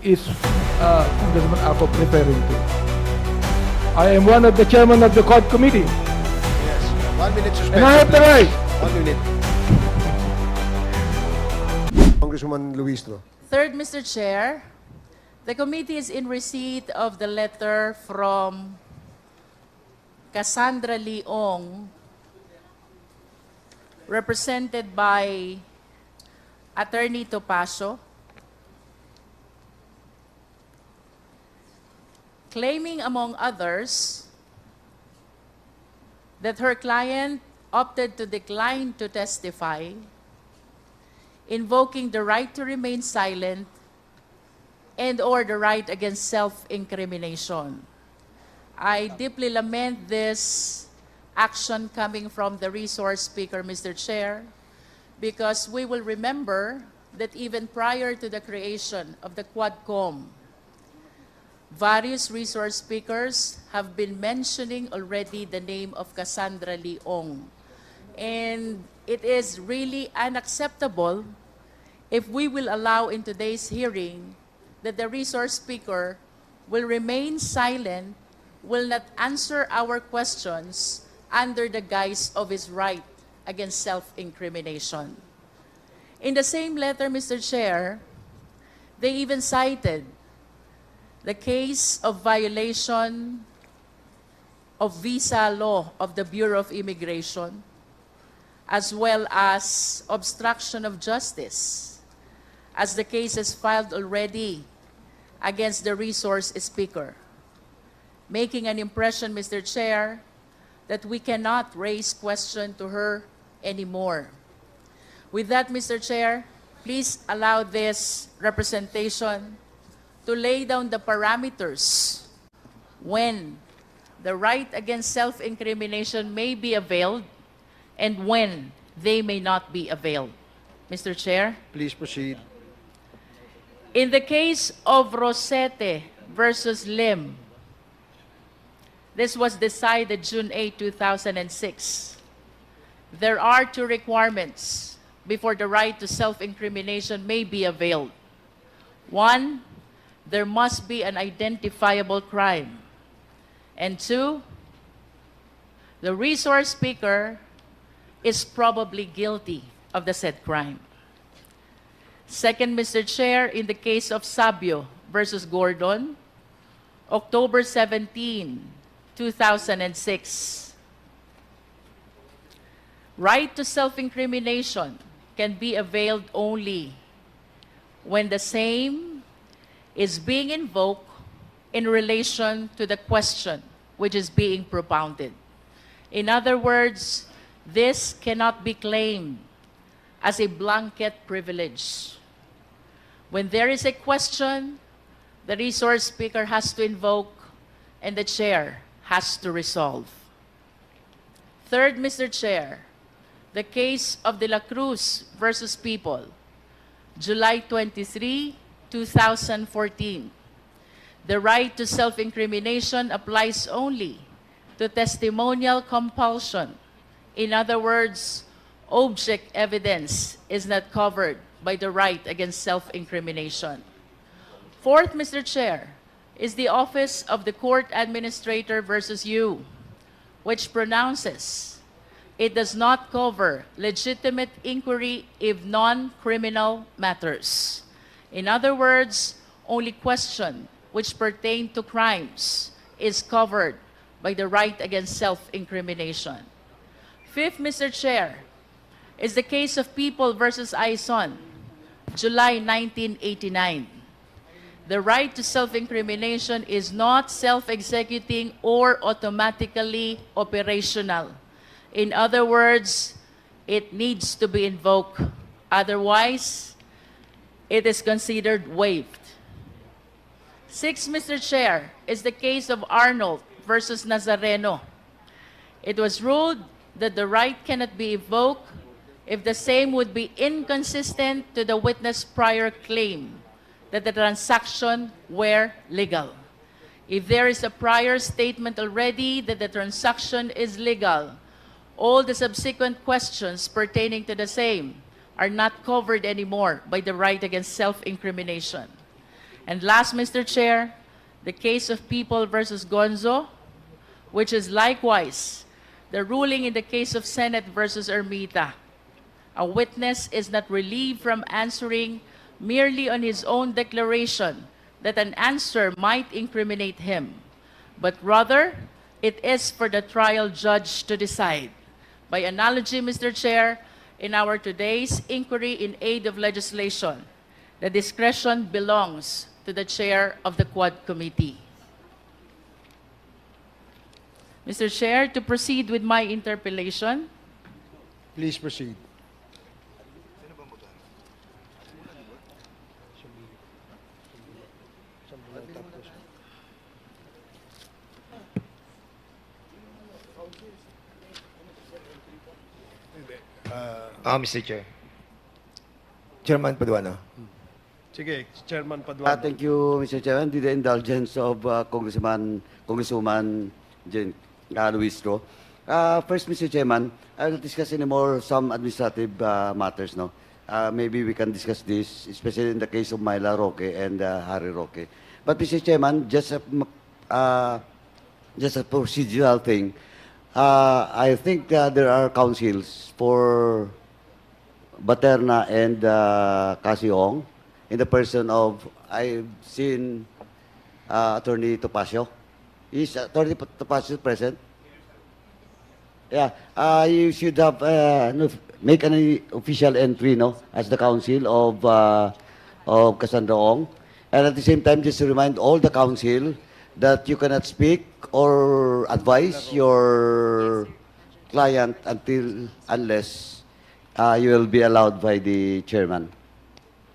is Congressman Acop referring to. I am one of the chairman of the COD committee. Yes. 1 minute suspension. And I have the right. 1 minute. Congresswoman Luistro. Third, Mr. Chair, the committee is in receipt of the letter from Cassandra Leong, represented by Attorney Topacio, claiming, among others, that her client opted to decline to testify, invoking the right to remain silent and/or the right against self-incrimination. I deeply lament this action coming from the resource speaker, Mr. Chair, because we will remember that even prior to the creation of the Quadcom, various resource speakers have been mentioning already the name of Cassandra Leong. And it is really unacceptable if we will allow in today's hearing that the resource speaker will remain silent, will not answer our questions under the guise of his right against self-incrimination. In the same letter, Mr. Chair, they even cited the case of violation of visa law of the Bureau of Immigration, as well as obstruction of justice, as the case is filed already against the resource speaker, making an impression, Mr. Chair, that we cannot raise question to her anymore. With that, Mr. Chair, please allow this representation to lay down the parameters when the right against self-incrimination may be availed and when they may not be availed. Mr. Chair? Please proceed. In the case of Rosete versus Lim, this was decided June 8, 2006. There are two requirements before the right to self-incrimination may be availed. One, there must be an identifiable crime. And two, the resource speaker is probably guilty of the said crime. Second, Mr. Chair, in the case of Sabio versus Gordon, October 17, 2006, right to self-incrimination can be availed only when the same is being invoked in relation to the question which is being propounded. In other words, this cannot be claimed as a blanket privilege. When there is a question, the resource speaker has to invoke and the chair has to resolve. Third, Mr. Chair, the case of De La Cruz versus People, July 23, 2014. The right to self-incrimination applies only to testimonial compulsion. In other words, object evidence is not covered by the right against self-incrimination. Fourth, Mr. Chair, is the Office of the Court Administrator versus you, which pronounces it does not cover legitimate inquiry if non-criminal matters. In other words, only question which pertain to crimes is covered by the right against self-incrimination. Fifth, Mr. Chair, is the case of People versus Aison, July 1989. The right to self-incrimination is not self-executing or automatically operational. In other words, it needs to be invoked. Otherwise, it is considered waived. Sixth, Mr. Chair, is the case of Arnold versus Nazareno. It was ruled that the right cannot be invoked if the same would be inconsistent to the witness' prior claim that the transaction were legal. If there is a prior statement already that the transaction is legal, all the subsequent questions pertaining to the same are not covered anymore by the right against self-incrimination. And last, Mr. Chair, the case of People versus Gonzo, which is likewise the ruling in the case of Senate versus Ermita. A witness is not relieved from answering merely on his own declaration that an answer might incriminate him, but rather it is for the trial judge to decide. By analogy, Mr. Chair, in our today's inquiry in aid of legislation, the discretion belongs to the chair of the Quad Committee. Mr. Chair, to proceed with my interpellation, Please proceed. Mr. Chair. Chairman Paduano. Sige, Chairman Paduano. Thank you, Mr. Chairman. With the indulgence of Congresswoman Jen Luistro. First, Mr. Chairman, I will discuss anymore some administrative matters. No, maybe we can discuss this, especially in the case of Myla Roque and Harry Roque. But, Mr. Chairman, just a procedural thing. I think there are counsels for Baterna and Casiong in the person of, I've seen Attorney Topacio. Is Attorney Topacio present? Yeah, you should have make an official entry, no, as the counsel of Cassandra Ong, and at the same time, just to remind all the counsel that you cannot speak or advise your client unless you will be allowed by the chairman.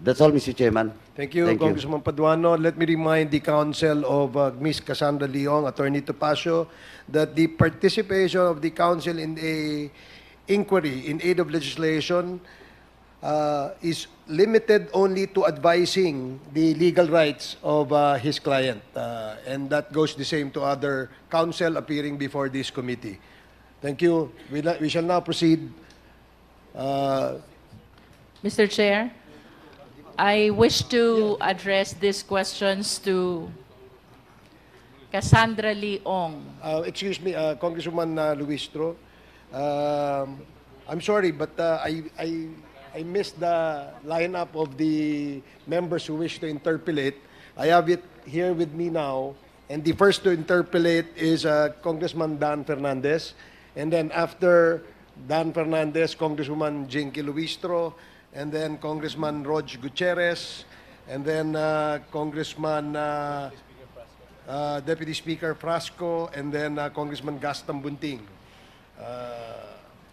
That's all, Mr. Chairman. Thank you, Congressman Paduano. Let me remind the counsel of Ms. Cassandra Leong, Attorney Topacio, that the participation of the counsel in a inquiry in aid of legislation is limited only to advising the legal rights of his client. And that goes the same to other counsel appearing before this committee. Thank you. We shall now proceed. Mr. Chair, I wish to address these questions to Cassandra Leong. Excuse me, Congresswoman Luistro. I'm sorry, but I missed the lineup of the members who wish to interpellate. I have it here with me now, and the first to interpellate is Congressman Dan Fernandez, and then after Dan Fernandez, Congresswoman Jinky Luistro, and then Congressman Rog Gutierrez, and then Congressman Deputy Speaker Frasco, and then Congressman Gaston Bunting.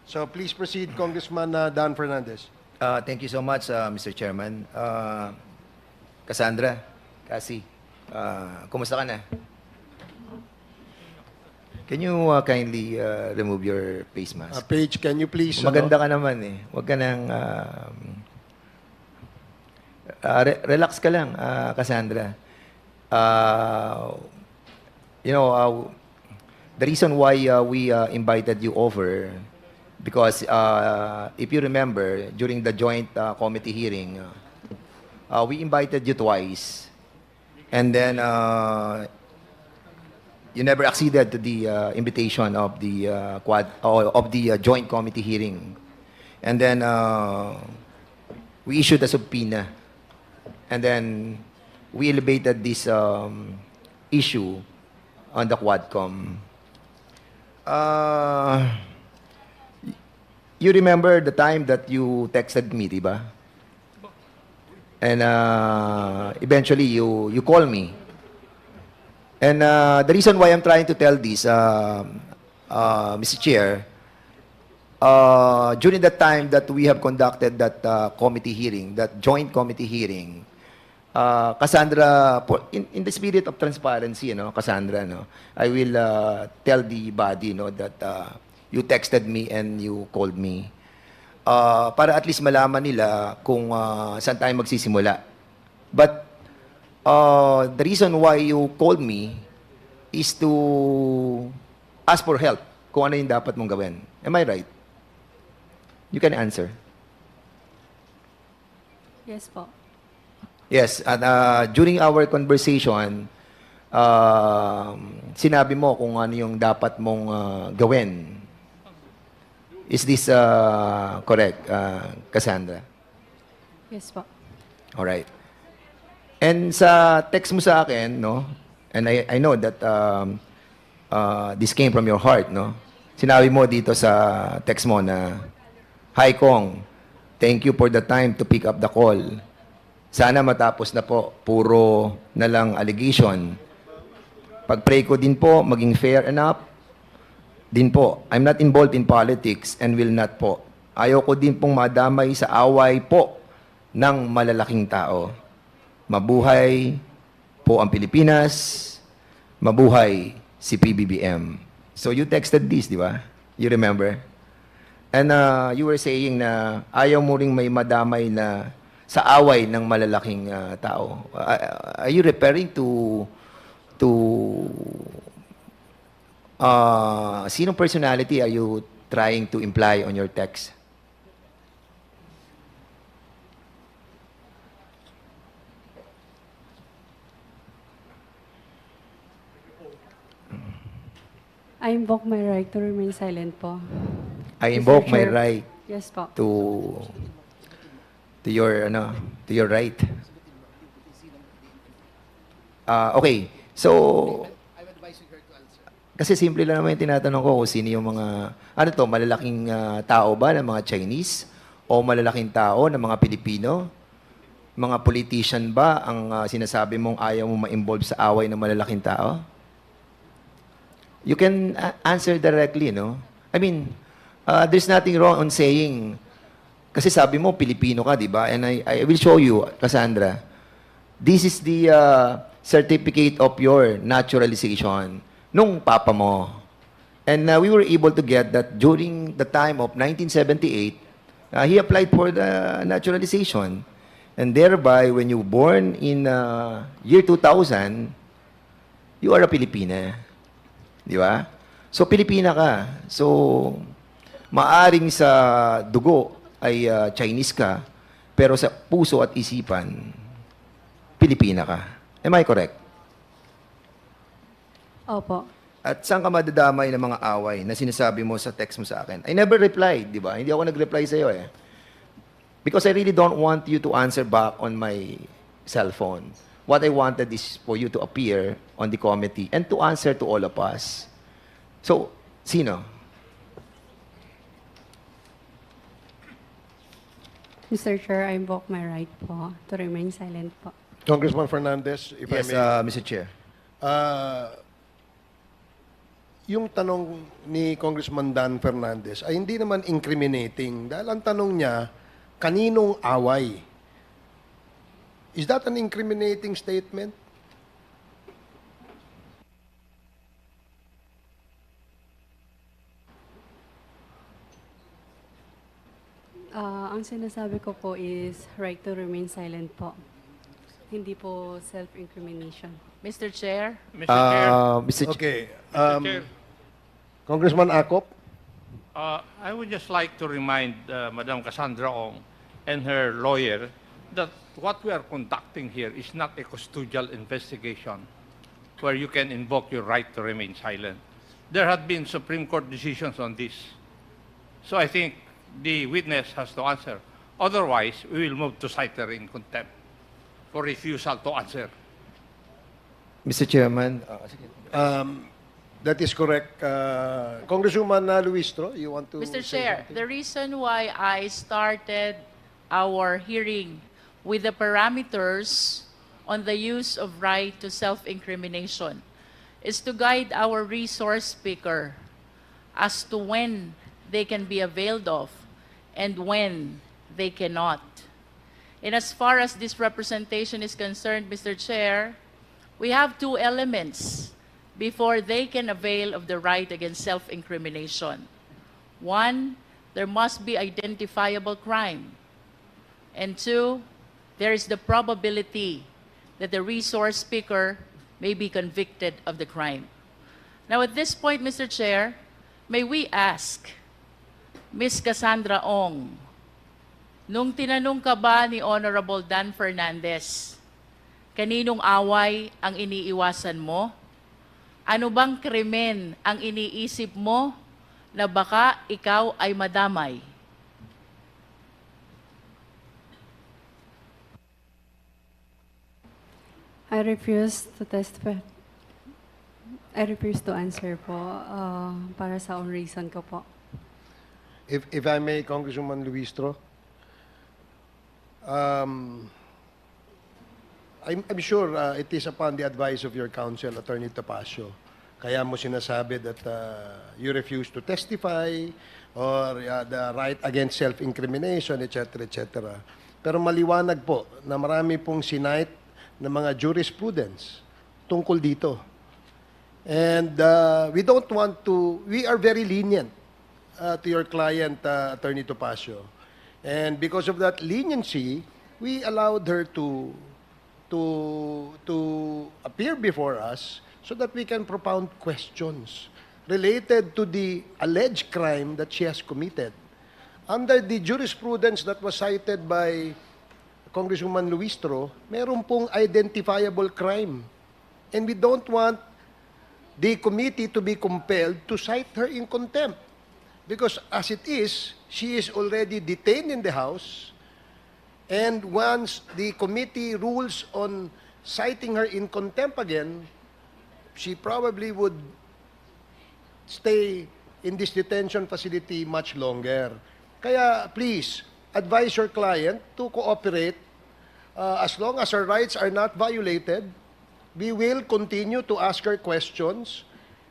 So please proceed, Congressman Dan Fernandez. Thank you so much, Mr. Chairman. Cassandra, Cassie, kumusta ka na? Can you kindly remove your face mask? Paige, can you please... Maganda ka naman eh. Huwag ka nang... relax ka lang, Cassandra. The reason why we invited you over, because if you remember, during the joint committee hearing, we invited you twice. And then you never acceded to the invitation of the joint committee hearing. And then we issued a subpoena. And then we elevated this issue on the Quadcom. You remember the time that you texted me, diba? And eventually you called me. And the reason why I'm trying to tell this, Mr. Chair, during the time that we have conducted that committee hearing, that joint committee hearing, Cassandra, in the spirit of transparency, Cassandra, I will tell the body, that you texted me and you called me. Para at least malaman nila kung saan tayo magsisimula. But the reason why you called me is to ask for help kung ano yung dapat mong gawin. Am I right? You can answer. Yes po. Yes, at during our conversation, sinabi mo kung ano yung dapat mong gawin. Is this correct, Cassandra? Yes po. All right. And sa text mo sa akin, no? And I know that this came from your heart, no? Sinabi mo dito sa text mo na, Hi Kong, thank you for the time to pick up the call. Sana matapos na po, puro na lang allegation. Pag-pray ko din po, maging fair enough din po. I'm not involved in politics and will not po. Ayoko din pong madamay sa away po ng malalaking tao. Mabuhay po ang Pilipinas. Mabuhay si PBBM. So you texted this, di ba? You remember? And you were saying na ayaw mo ring may madamay na sa away ng malalaking tao. Are you referring to sinong personality are you trying to imply on your text? I invoke my right to remain silent po. I Mr. invoke my Chair. right Yes po. to your right. Okay. So kasi simple lang naman yung tinatanong ko kung sino yung mga malalaking tao ba ng mga Chinese o malalaking tao ng mga Pilipino? Mga politician ba ang sinasabi mong ayaw mo ma-involve sa away ng malalaking tao? You can answer directly, no? I mean, there's nothing wrong on saying, kasi sabi mo, Pilipino ka, di ba? And I will show you, Cassandra. This is the certificate of your naturalization nung papa mo. And we were able to get that during the time of 1978, he applied for the naturalization. And thereby, when you born in year 2000, you are a Pilipina. Di ba? So, Pilipina ka. So, maaring sa dugo ay Chinese ka, pero sa puso at isipan, Pilipina ka. Am I correct? Opo. At saan ka madadamay ng mga away na sinasabi mo sa text mo sa akin? I never replied, di ba? Hindi ako nag-reply sa'yo eh. Because I really don't want you to answer back on my cell phone. What I wanted is for you to appear on the committee and to answer to all of us. So, sino? Mr. Chair, I invoke my right po to remain silent po. Congressman Fernandez, if Yes, I may. Mr. Chair. Yung tanong ni Congressman Dan Fernandez ay hindi naman incriminating dahil ang tanong niya, kaninong away? Is that an incriminating statement? Ang sinasabi ko po is right to remain silent po. Hindi po self-incrimination. Mr. Chair, Mr. Chair, Mr. Chair. Okay. Mr. Chair, Congressman Acop? I would just like to remind Madam Cassandra Ong and her lawyer that what we are conducting here is not a custodial investigation where you can invoke your right to remain silent. There have been Supreme Court decisions on this. So I think the witness has to answer. Otherwise, we will move to cite her in contempt for refusal to answer. Mr. Chairman. That is correct. Congresswoman Luistro, you want to Mr. say Chair, something? the reason why I started our hearing with the parameters on the use of right to self-incrimination is to guide our resource speaker as to when they can be availed of and when they cannot. And as far as this representation is concerned, Mr. Chair, we have two elements before they can avail of the right against self-incrimination. One, there must be identifiable crime. And two, there is the probability that the resource speaker may be convicted of the crime. Now, at this point, Mr. Chair, may we ask Ms. Cassandra Ong, nung tinanong ka ba ni Honorable Dan Fernandez Kaninong away ang iniiwasan mo? Ano bang krimen ang iniisip mo na baka ikaw ay madamay? I refuse to testify. I refuse to answer po para sa own reason ko po. If I may, Congresswoman Luistro, I'm sure it is upon the advice of your counsel, Attorney Topacio. Kaya mo sinasabi that you refuse to testify or the right against self-incrimination, etc., etc. Pero maliwanag po na marami pong sinight na mga jurisprudence tungkol dito. And we don't want to, we are very lenient to your client, Attorney Topacio. And because of that leniency, we allowed her to appear before us so that we can propound questions related to the alleged crime that she has committed. Under the jurisprudence that was cited by Congresswoman Luistro, meron pong identifiable crime. And we don't want the committee to be compelled to cite her in contempt. Because as it is, she is already detained in the House. And once the committee rules on citing her in contempt again, she probably would stay in this detention facility much longer. Kaya please, advise your client to cooperate. As long as her rights are not violated, we will continue to ask her questions.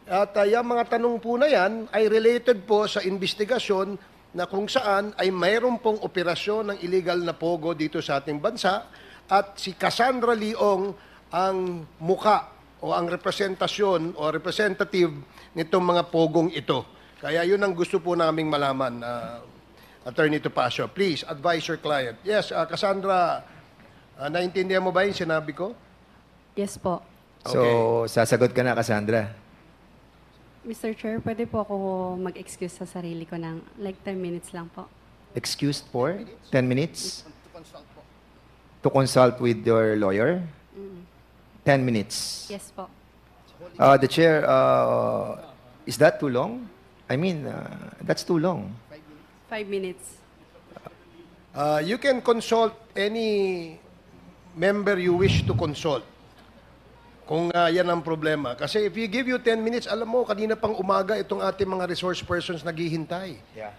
At yung mga tanong po na yan ay related po sa investigasyon na kung saan ay mayroon pong operasyon ng illegal na pogo dito sa ating bansa at si Cassandra Leong ang muka o ang representasyon o representative nitong mga pogong ito. Kaya yun ang gusto po naming malaman, Attorney Topacio. Please, advise your client. Yes, Cassandra, naintindihan mo ba yung sinabi ko? Yes po. So, sasagot ka na, Cassandra. Mr. Chair, pwede po ako mag-excuse sa sarili ko ng like 10 minutes lang po. Excused for 10 minutes? To consult with your lawyer? 10 minutes. Yes po. The chair, is that too long? I mean, that's too long. 5 minutes. You can consult any member you wish to consult. Kung yan ang problema. Kasi if you give you 10 minutes, alam mo, kanina pang umaga itong ating mga resource persons naghihintay. Yeah.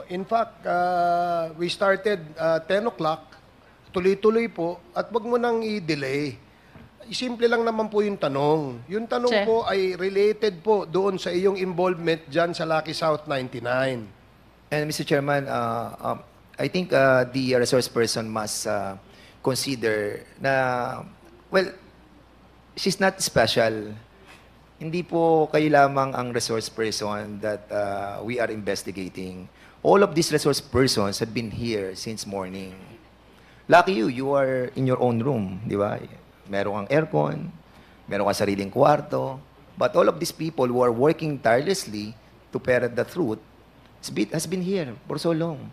In fact, we started 10 o'clock, tuloy-tuloy po, at wag mo nang i-delay. Simple lang naman po yung tanong. Yung tanong Che. po ay related po doon sa iyong involvement dyan sa Lucky South 99. And Mr. Chairman, I think the resource person must consider na, well, she's not special. Hindi po kayo lamang ang resource person that we are investigating. All of these resource persons have been here since morning. Lucky you, you are in your own room, di ba? Meron kang aircon, meron kang sariling kwarto. But all of these people who are working tirelessly to ferret the truth has been here for so long.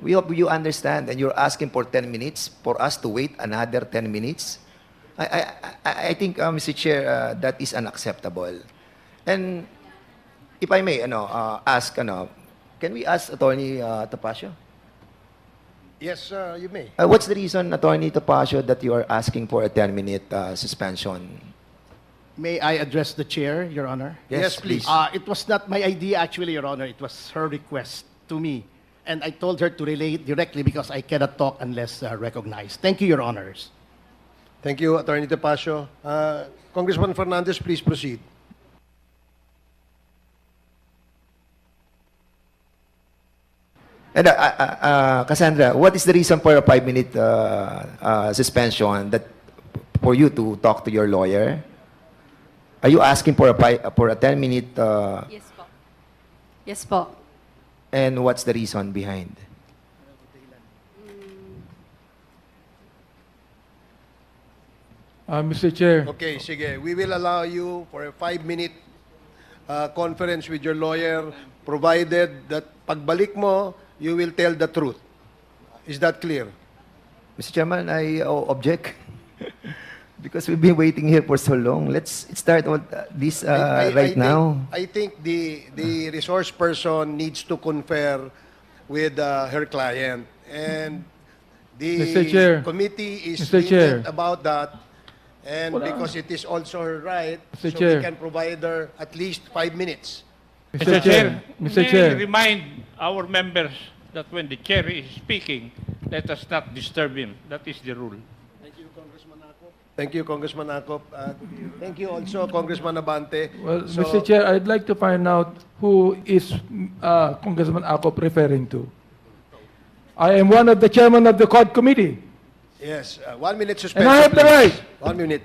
We hope you understand, and you're asking for 10 minutes for us to wait another 10 minutes. I think, Mr. Chair, that is unacceptable. And if I may, ask, can we ask Attorney Topacio? Yes, you may. What's the reason, Attorney Topacio, that you are asking for a 10-minute suspension? May I address the chair, Your Honor? Yes, please. It was not my idea, actually, Your Honor. It was her request to me. And I told her to relay it directly because I cannot talk unless recognized. Thank you, Your Honors. Thank you, Attorney Topacio. Congressman Fernandez, please proceed. And Cassandra, what is the reason for a 5-minute suspension that for you to talk to your lawyer? Are you asking for a 10-minute? Yes po. Yes po. And what's the reason behind? Mr. Chair, Okay, sige. We will allow you for a 5-minute conference with your lawyer, provided that pagbalik mo, you will tell the truth. Is that clear? Mr. Chairman, I object because we've been waiting here for so long. Let's start on this right now. I think the resource person needs to confer with her client, and Mr. Chair. the committee is Mr. Chair. lenient about that, and Wala. because it is also her right, Mr. so Chair. we can provide her at least 5 minutes. Mr. Chair, Mr. may I Chair, remind our members that when the chair is speaking, let us not disturb him. That is the rule. Thank you, Congressman Akop. Thank you also, Congressman Abante. well, So- Mr. Chair, I'd like to find out who is Congressman Akop referring to. I am one of the chairman of the COD committee. Yes, 1 minute And suspension. I have the please. right. 1 minute.